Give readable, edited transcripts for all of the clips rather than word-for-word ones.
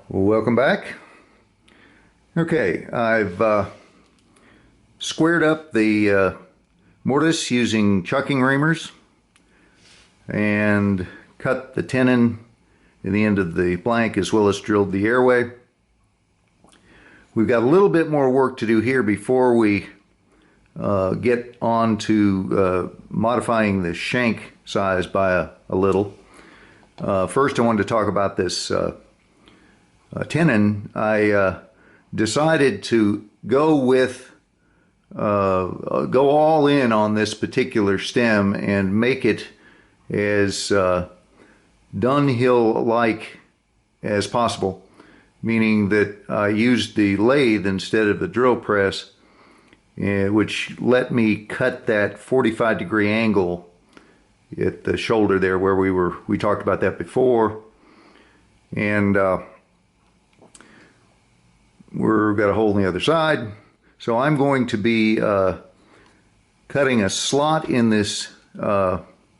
Welcome back. Okay, I've squared up the mortise using chucking reamers and cut the tenon in the end of the blank as well as drilled the airway. We've got a little bit more work to do here before we get on to modifying the shank size by a little. First I wanted to talk about this tenon. I decided to go all in on this particular stem and make it as Dunhill-like as possible, meaning that I used the lathe instead of the drill press, which let me cut that 45-degree angle at the shoulder there where we talked about that before. And we've got a hole on the other side. So I'm going to be cutting a slot in this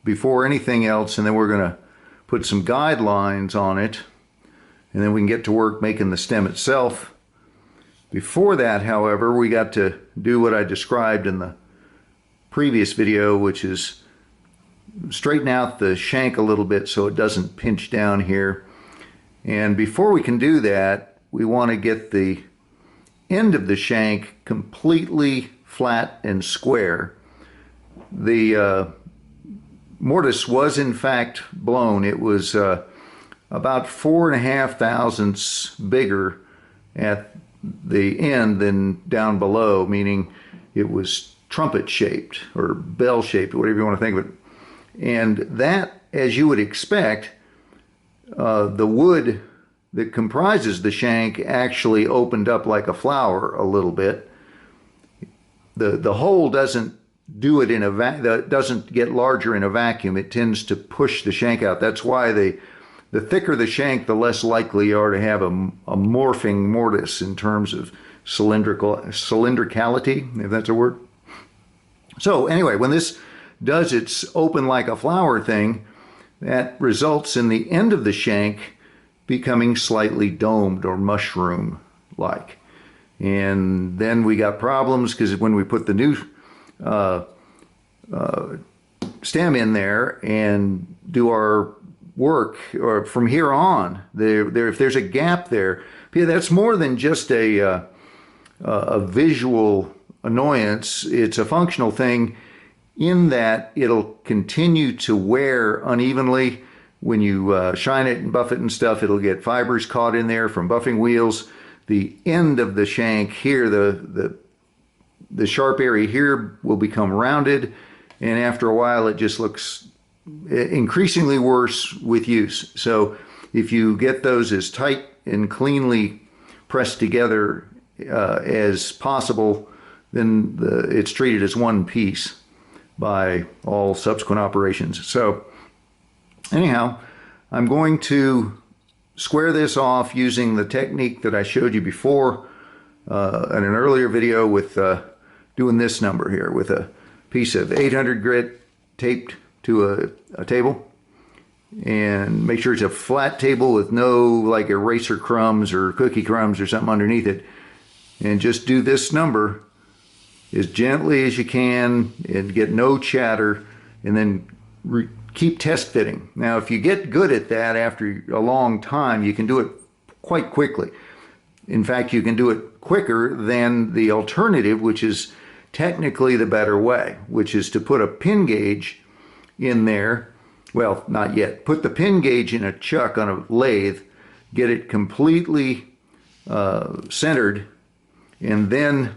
before anything else, and then we're going to put some guidelines on it, and then we can get to work making the stem itself. Before that, however, we got to do what I described in the previous video, which is straighten out the shank a little bit so it doesn't pinch down here. And before we can do that, we want to get the end of the shank completely flat and square. The mortise was in fact blown. It was about 4.5 thousandths bigger at the end than down below, meaning it was trumpet shaped or bell shaped, whatever you want to think of it. And that, as you would expect, the wood that comprises the shank actually opened up like a flower a little bit. The hole doesn't do it in a doesn't get larger in a vacuum. It tends to push the shank out. That's why the thicker the shank, the less likely you are to have a morphing mortise in terms of cylindricality, if that's a word. So anyway, when this does its open like a flower thing, that results in the end of the shank becoming slightly domed or mushroom-like. And then we got problems because when we put the new stem in there and do our work, or from here on, if there's a gap there, that's more than just a visual annoyance. It's a functional thing in that it'll continue to wear unevenly. When you shine it and buff it and stuff, it'll get fibers caught in there from buffing wheels. The end of the shank here, the sharp area here, will become rounded, and after a while it just looks increasingly worse with use. So if you get those as tight and cleanly pressed together as possible, then it's treated as one piece by all subsequent operations. So anyhow, I'm going to square this off using the technique that I showed you before in an earlier video with doing this number here with a piece of 800 grit taped to a table. And make sure it's a flat table with no like eraser crumbs or cookie crumbs or something underneath it. And just do this number as gently as you can and get no chatter, and then keep test fitting. Now, if you get good at that after a long time, you can do it quite quickly. In fact, you can do it quicker than the alternative, which is technically the better way, which is to put a pin gauge in there. Well, not yet. Put the pin gauge in a chuck on a lathe, get it completely centered, and then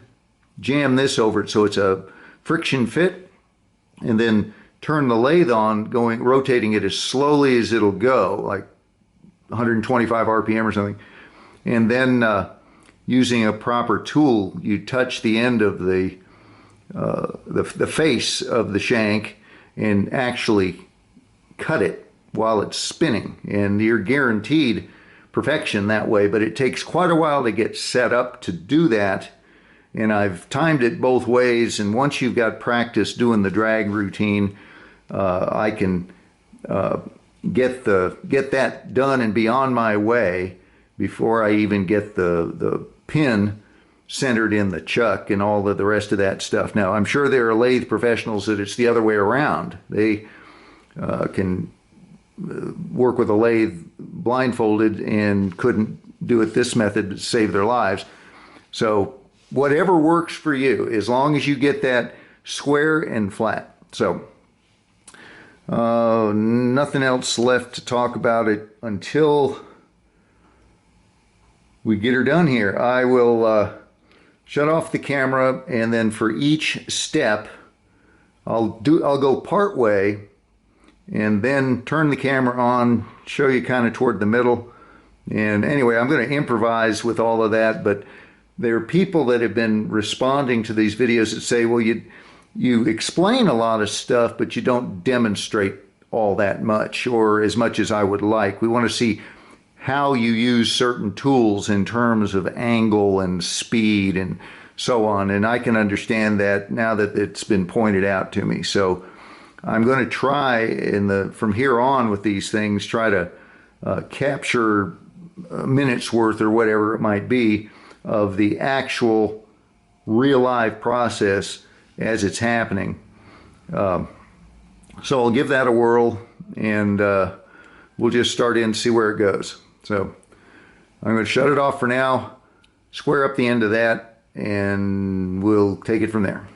jam this over it so it's a friction fit, and then turn the lathe on, rotating it as slowly as it'll go, like 125 RPM or something. And then using a proper tool, you touch the end of the face of the shank and actually cut it while it's spinning. And you're guaranteed perfection that way, but it takes quite a while to get set up to do that. And I've timed it both ways, and once you've got practice doing the drag routine, I can get that done and be on my way before I even get the pin centered in the chuck and all of the rest of that stuff. Now, I'm sure there are lathe professionals that it's the other way around. They can work with a lathe blindfolded and couldn't do it this method to save their lives. So whatever works for you, as long as you get that square and flat. So nothing else left to talk about it until we get her done here. I will shut off the camera, and then for each step I'll go part way and then turn the camera on, show you kind of toward the middle. And anyway, I'm going to improvise with all of that, but there are people that have been responding to these videos that say, well, you explain a lot of stuff, but you don't demonstrate all that much, or as much as I would like. We want to see how you use certain tools in terms of angle and speed and so on. And I can understand that now that it's been pointed out to me. So I'm going to try from here on with these things, try to capture a minute's worth or whatever it might be of the actual real live process as it's happening. So I'll give that a whirl, and we'll just start in and see where it goes. So I'm going to shut it off for now, square up the end of that, and we'll take it from there.